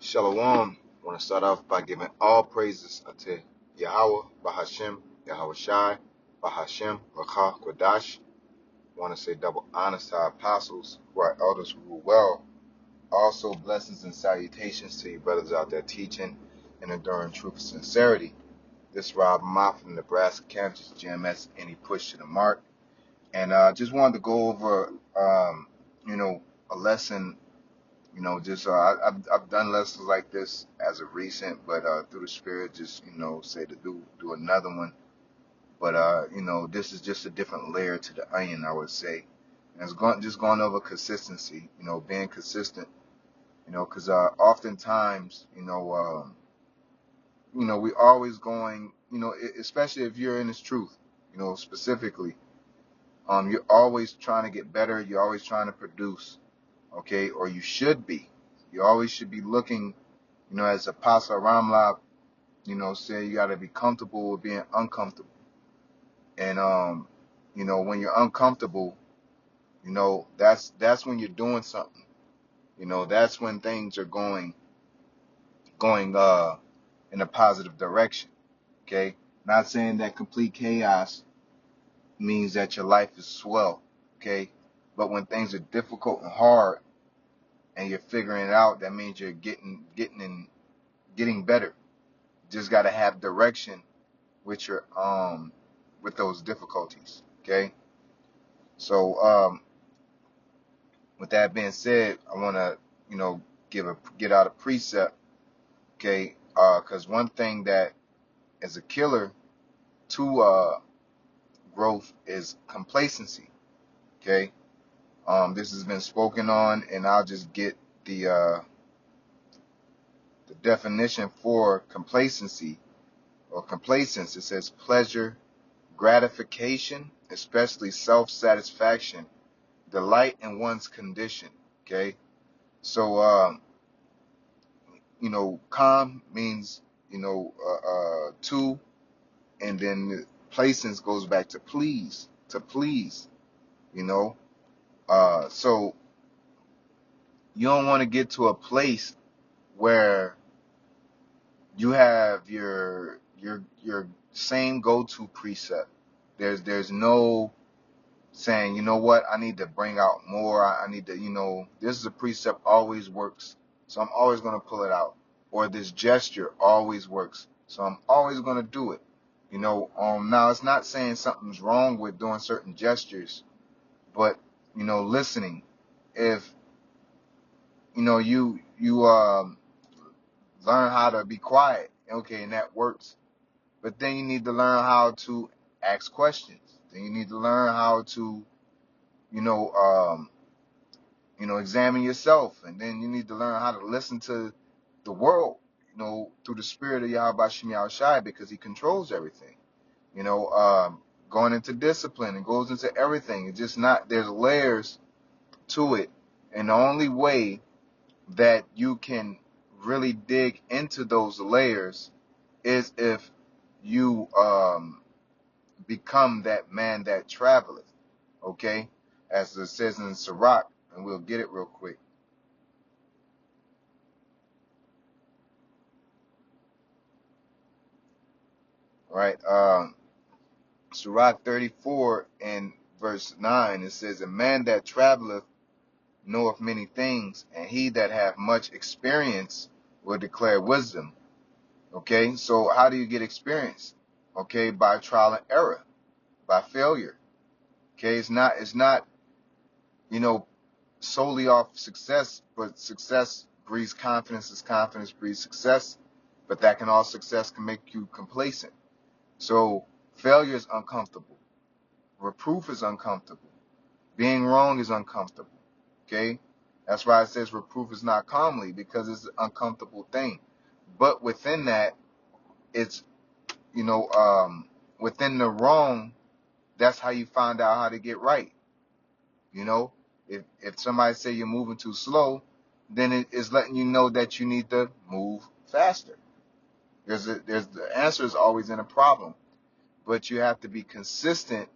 Shalom. I want to start off by giving all praises unto Yahweh, Bahashem, Yahweh Shai, Bahashem, Rakah, Kwadash. I want to say double honors to our apostles, who are elders who rule well. Also, blessings and salutations to you brothers out there teaching and enduring truth and sincerity. This is Rob Mott from Nebraska, Kansas, GMS, any push to the mark. And just wanted to go over, a lesson. I've done lessons like this as of recent, but through the Spirit, just say to do another one. But this is just a different layer to the onion, I would say. And it's going over consistency. Being consistent. Because oftentimes, we always going. Especially if you're in this truth. Specifically, you're always trying to get better. You're always trying to produce. Okay, or you should be. You always should be looking. As Apostle Ramlab, say you got to be comfortable with being uncomfortable. And, when you're uncomfortable, that's when you're doing something. That's when things are going in a positive direction. Okay. Not saying that complete chaos means that your life is swell. Okay. But when things are difficult and hard and you're figuring it out, that means you're getting better. Just got to have direction with your with those difficulties. Okay. So with that being said, I want to get out a precept. Okay. Because one thing that is a killer to growth is complacency. Okay. This has been spoken on, and I'll just get the definition for complacency or complacence. It says pleasure, gratification, especially self-satisfaction, delight in one's condition. Okay. So, calm means, to, and then placence goes back to please, you know. So you don't want to get to a place where you have your same go-to precept. There's no saying, you know what, I need to bring out more. I need to, this is a precept always works, so I'm always going to pull it out. Or this gesture always works, so I'm always going to do it. Now it's not saying something's wrong with doing certain gestures, but, listening. If, you learn how to be quiet, okay, and that works. But then you need to learn how to ask questions. Then you need to learn how to, you know, um, examine yourself, and then you need to learn how to listen to the world, through the spirit of Yahweh Shem Yahweh Shai, because he controls everything. Going into discipline, it goes into everything. It's just not, there's layers to it. And the only way that you can really dig into those layers is if you become that man that traveleth. Okay? As it says in Sirach, and we'll get it real quick. Right? Sirach 34 and verse 9, it says, a man that traveleth knoweth many things, and he that hath much experience will declare wisdom. Okay, so how do you get experience? Okay, by trial and error, by failure. Okay, it's not solely off success, but success breeds confidence, as confidence breeds success, but that can all success can make you complacent. So failure is uncomfortable, reproof is uncomfortable, being wrong is uncomfortable. Okay, that's why it says reproof is not calmly, because it's an uncomfortable thing. But within that, it's within the wrong, that's how you find out how to get right. If somebody say you're moving too slow, then it is letting you know that you need to move faster. The answer is always in a problem, but you have to be consistent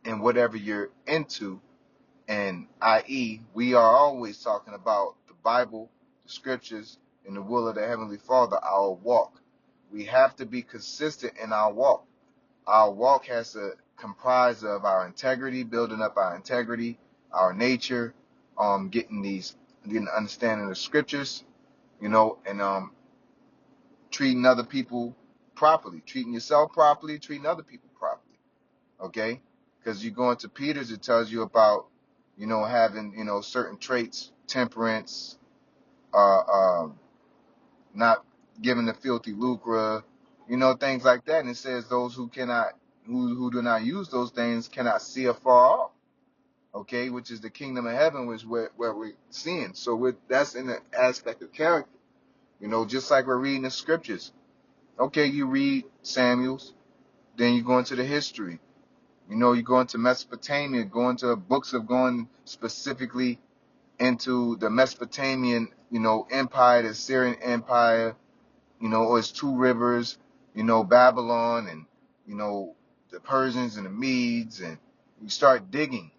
in whatever you're into. And i.e., we are always talking about the Bible, the scriptures, in the will of the Heavenly Father, our walk. We have to be consistent in our walk. Our walk has to comprise of our integrity, building up our integrity, our nature, getting understanding the scriptures, and treating other people properly, treating yourself properly, treating other people properly. Okay, because you go into Peter's, it tells you about, having, certain traits, temperance, uh, um, not giving the filthy lucre, things like that. And it says those who do not use those things cannot see afar off. Okay, which is the kingdom of heaven, which where we're seeing. So that's in the aspect of character. Just like we're reading the scriptures. Okay, you read Samuel's, then you go into the history. You go into Mesopotamia, go into books of going specifically into the Mesopotamian, empire, the Syrian empire, or it's two rivers, Babylon and, the Persians and the Medes, and you start digging,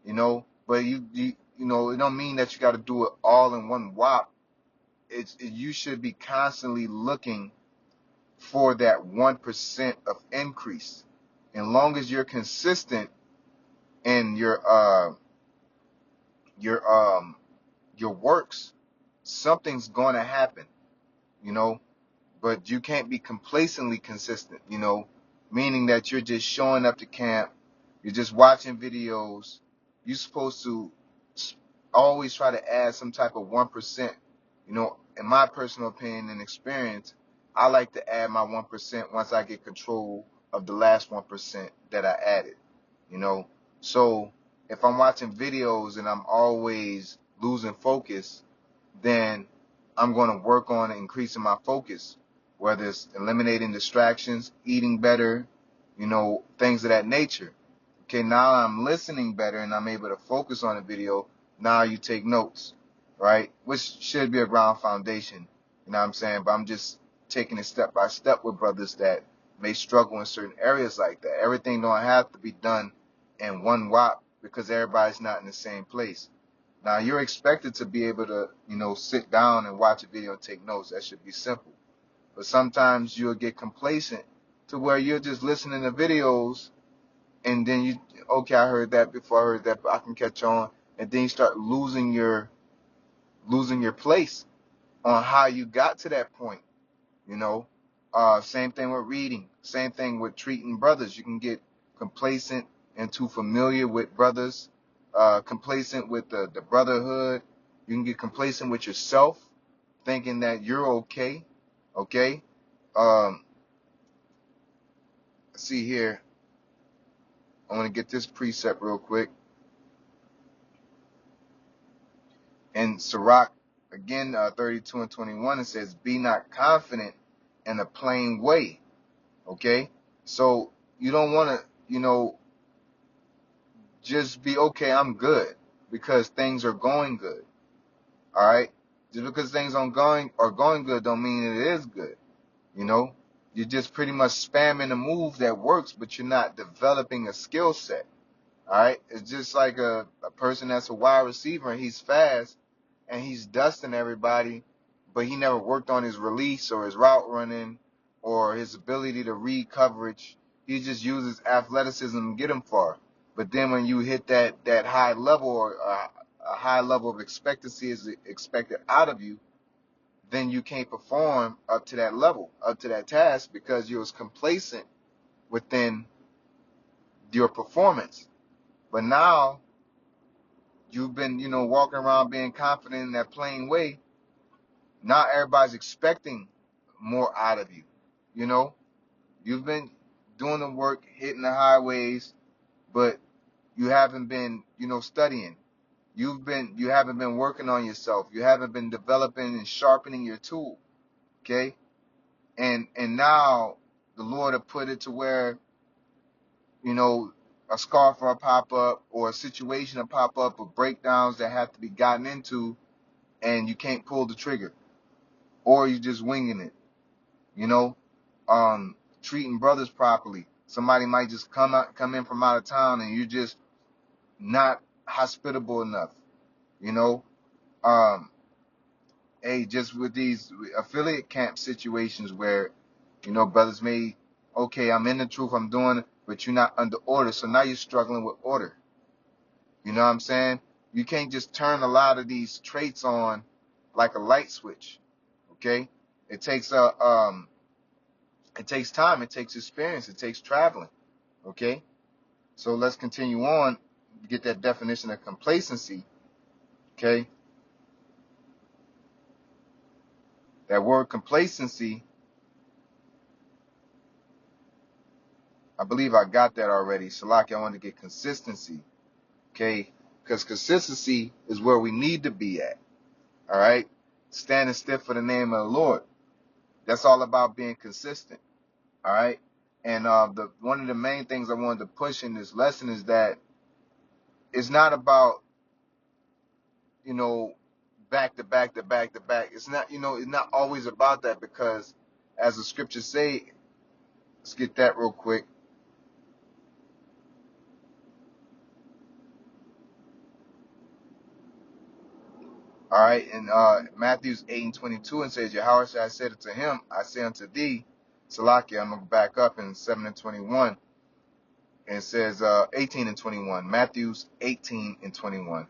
but it don't mean that you got to do it all in one whop. You should be constantly looking for that 1% of increase. And long as you're consistent in your works, something's going to happen, you know. But you can't be complacently consistent, meaning that you're just showing up to camp, you're just watching videos. You're supposed to always try to add some type of 1%. In my personal opinion and experience, I like to add my 1% once I get control of the last 1% that I added, you know. So if I'm watching videos and I'm always losing focus, then I'm going to work on increasing my focus, whether it's eliminating distractions, eating better, things of that nature. Okay, now I'm listening better and I'm able to focus on the video. Now you take notes, right? Which should be a ground foundation, you know what I'm saying? But I'm just taking it step by step with brothers that may struggle in certain areas like that. Everything don't have to be done in one whop because everybody's not in the same place. Now you're expected to be able to, sit down and watch a video and take notes. That should be simple. But sometimes you'll get complacent to where you're just listening to videos and then okay, I heard that before, I heard that, but I can catch on. And then you start losing your place on how you got to that point, you know. Same thing with reading. Same thing with treating brothers. You can get complacent and too familiar with brothers, complacent with the brotherhood. You can get complacent with yourself, thinking that you're okay. Okay. Let's see here. I want to get this precept real quick. In Sirach, again, 32 and 21, it says, "Be not confident in a plain way." Okay? So you don't want to, just be, okay, I'm good, because things are going good. All right? Just because things are going good don't mean it is good. You're just pretty much spamming a move that works, but you're not developing a skill set. All right? It's just like a person that's a wide receiver and he's fast and he's dusting everybody, but he never worked on his release or his route running or his ability to read coverage. He just uses athleticism to get him far. But then when you hit that high level, or a high level of expectancy is expected out of you, then you can't perform up to that level, up to that task, because you was complacent within your performance. But now you've been, walking around being confident in that plain way. Now everybody's expecting more out of you. You've been doing the work, hitting the highways, but you haven't been, studying. You haven't been working on yourself. You haven't been developing and sharpening your tool. Okay? And now the Lord have put it to where, a scarf will pop up, or a situation will pop up, of breakdowns that have to be gotten into, and you can't pull the trigger, or you're just winging it. you know, treating brothers properly. Somebody might just come in from out of town, and you're just not hospitable enough. You know, um, hey, just with these affiliate camp situations where, brothers may, okay, I'm in the truth, I'm doing it, but you're not under order. So now you're struggling with order. You know what I'm saying? You can't just turn a lot of these traits on like a light switch. Okay? It takes it takes time, it takes experience, it takes traveling. Okay? So let's continue on, get that definition of complacency. Okay? That word complacency, I believe I got that already. Salaki, I want to get consistency. Okay? Because consistency is where we need to be at. All right? Standing stiff for the name of the Lord. That's all about being consistent. All right. And the one of the main things I wanted to push in this lesson is that it's not about, you know, back to back to back to back. It's not, it's not always about that, because as the scriptures say, let's get that real quick. All right. In Matthews 8:22, and says, Yahweh I said unto him, I say unto thee, Salakia, I'm going to back up in 7:21. And it says 18:21. Matthews 18:21.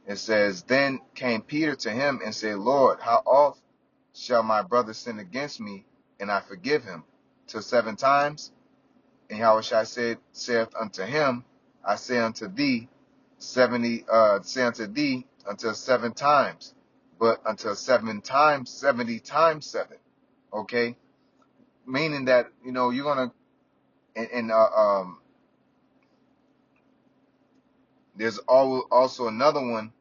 It says, Then came Peter to him and said, Lord, how oft shall my brother sin against me, and I forgive him? Till 7 times? And Yahushua saith unto him, I say unto thee, until 7 times, but until 7 times, 70 times 7. Okay? Meaning that, you're gonna, there's also another one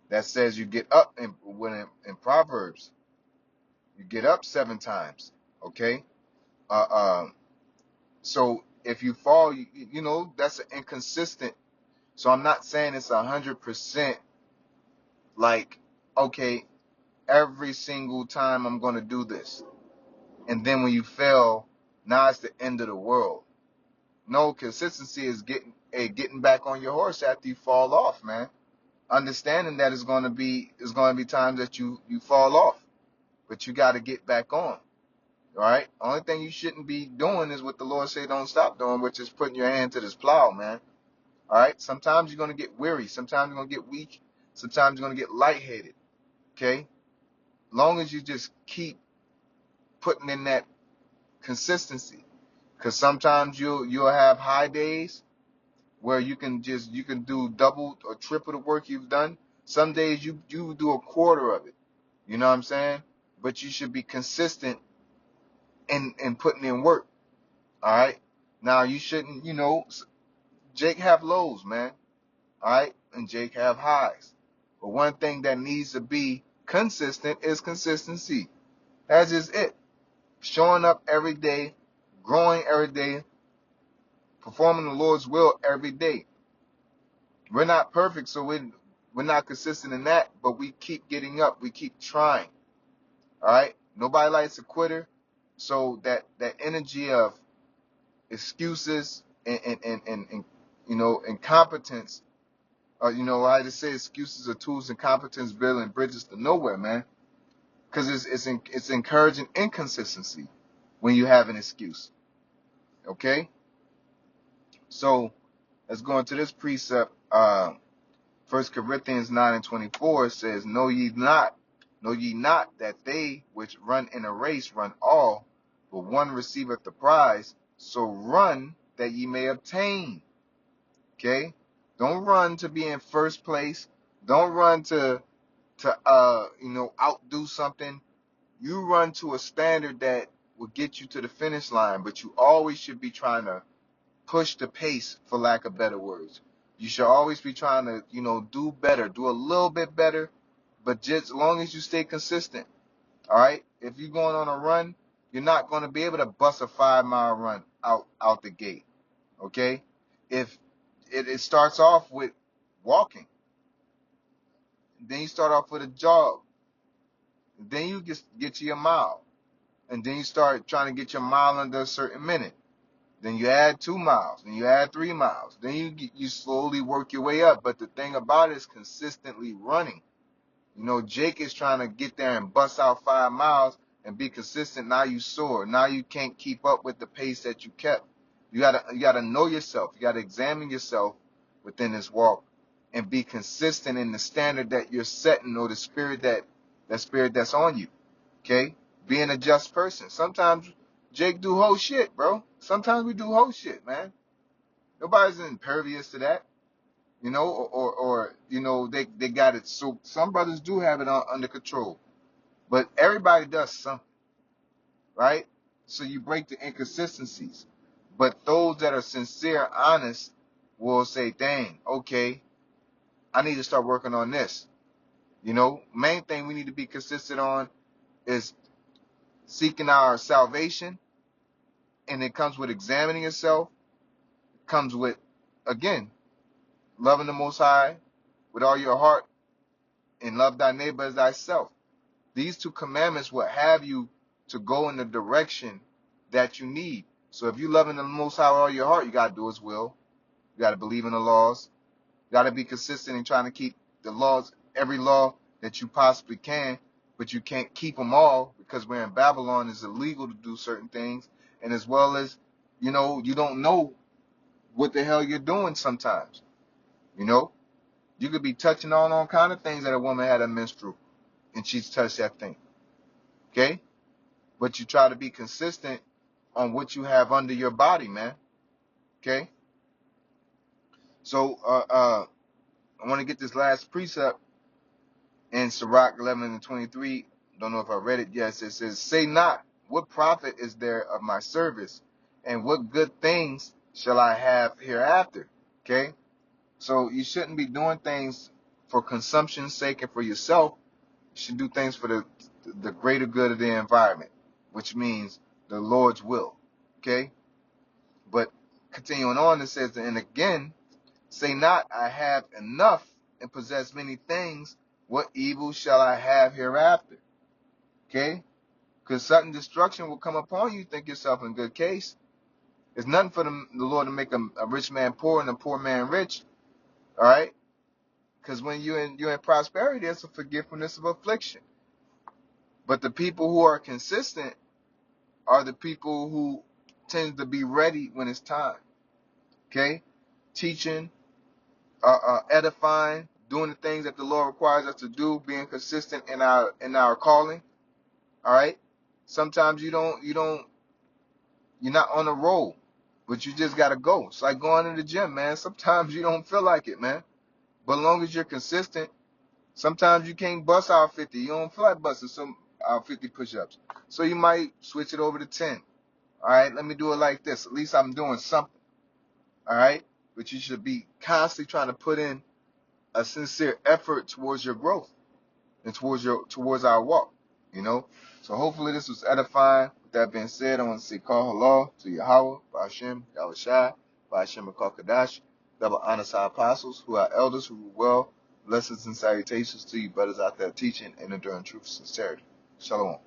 that says you get up in Proverbs. You get up 7 times. Okay? Uh, uh, so if you fall, that's inconsistent. So I'm not saying it's 100% like, okay, every single time I'm going to do this. And then when you fail, now it's the end of the world. No, consistency is getting back on your horse after you fall off, man. Understanding that it's going to be times that you fall off, but you got to get back on. All right. Only thing you shouldn't be doing is what the Lord say don't stop doing, which is putting your hand to this plow, man. All right. Sometimes you're gonna get weary. Sometimes you're gonna get weak. Sometimes you're gonna get lightheaded. Okay. Long as you just keep putting in that consistency, because sometimes you'll have high days where you can do double or triple the work you've done. Some days you do a quarter of it. You know what I'm saying? But you should be consistent in putting in work. All right. Now you shouldn't, Jake have lows, man. All right, and Jake have highs. But one thing that needs to be consistent is consistency. That's just it. Showing up every day, growing every day, performing the Lord's will every day. We're not perfect, so we're not consistent in that, but we keep getting up. We keep trying. All right. Nobody likes a quitter. So that energy of excuses and incompetence, I just say excuses are tools, and competence building bridges to nowhere, man. Because it's encouraging inconsistency when you have an excuse. Okay, so let's go into this precept. 1 Corinthians 9:24 says, Know ye not that they which run in a race run all, but one receiveth the prize. So run that ye may obtain. Okay? Don't run to be in first place. Don't run to outdo something. You run to a standard that will get you to the finish line, but you always should be trying to push the pace, for lack of better words. You should always be trying to, do better, do a little bit better, but just as long as you stay consistent. All right? If you're going on a run, you're not going to be able to bust a 5-mile run out the gate. Okay? If it starts off with walking, then you start off with a jog, then you just get to your mile, and then you start trying to get your mile under a certain minute. Then you add 2 miles, then you add 3 miles. Then you slowly work your way up. But the thing about it is consistently running. You know, Jake is trying to get there and bust out 5 miles and be consistent. Now you soar. Now you can't keep up with the pace that you kept. You gotta know yourself. You gotta examine yourself within this walk and be consistent in the standard that you're setting, or the spirit that's on you. Okay? Being a just person. Sometimes Jake do whole shit, bro. Sometimes we do whole shit, man. Nobody's impervious to that. You know, or you know, they got it. So some brothers do have it under control, but everybody does something, right? So you break the inconsistencies. But those that are sincere, honest, will say, dang, okay, I need to start working on this. You know, main thing we need to be consistent on is seeking our salvation, and it comes with examining yourself. It comes with, again, loving the Most High with all your heart, and love thy neighbor as thyself. These 2 commandments will have you to go in the direction that you need. So if you're loving the Most High with all your heart, you got to do His will. You got to believe in the laws. You got to be consistent in trying to keep the laws, every law that you possibly can, but you can't keep them all, because we're in Babylon. It's illegal to do certain things. And as well as, you know, you don't know what the hell you're doing sometimes. You know, you could be touching on all kind of things that a woman had a menstrual and she's touched that thing. Okay? But you try to be consistent on what you have under your body, man. Okay? So I want to get this last precept in Sirach 11:23. Don't know if I read it yet. It says, say not, what profit is there of my service, and what good things shall I have hereafter? Okay? So you shouldn't be doing things for consumption's sake and for yourself. You should do things for the greater good of the environment, which means the Lord's will. Okay? But continuing on, it says, and again, say not, I have enough and possess many things. What evil shall I have hereafter? Okay? Because sudden destruction will come upon you. Think yourself in good case. It's nothing for the Lord to make a rich man poor and a poor man rich. All right? Because when you're in prosperity, there's a forgiveness of affliction. But the people who are consistent are the people who tend to be ready when it's time. Okay? Teaching, edifying, doing the things that the Lord requires us to do, being consistent in our calling. All right. Sometimes you're not on a roll, but you just gotta go. It's like going to the gym, man. Sometimes you don't feel like it, man. But as long as you're consistent, sometimes you can't bust out 50. You don't feel like busting some out 50 push-ups, so you might switch it over to 10. All right. Let me do it like this. At least I'm doing something. All right. But you should be constantly trying to put in a sincere effort towards your growth and towards our walk, you know. So hopefully this was edifying. With that being said, I want to say call halal to Yahweh, Ba'ashem, Yahushai, Ba'ashem and Kadash, double honor to our apostles, who are elders, who rule well. Blessings and salutations to you brothers out there teaching and enduring truth and sincerity. Shalom.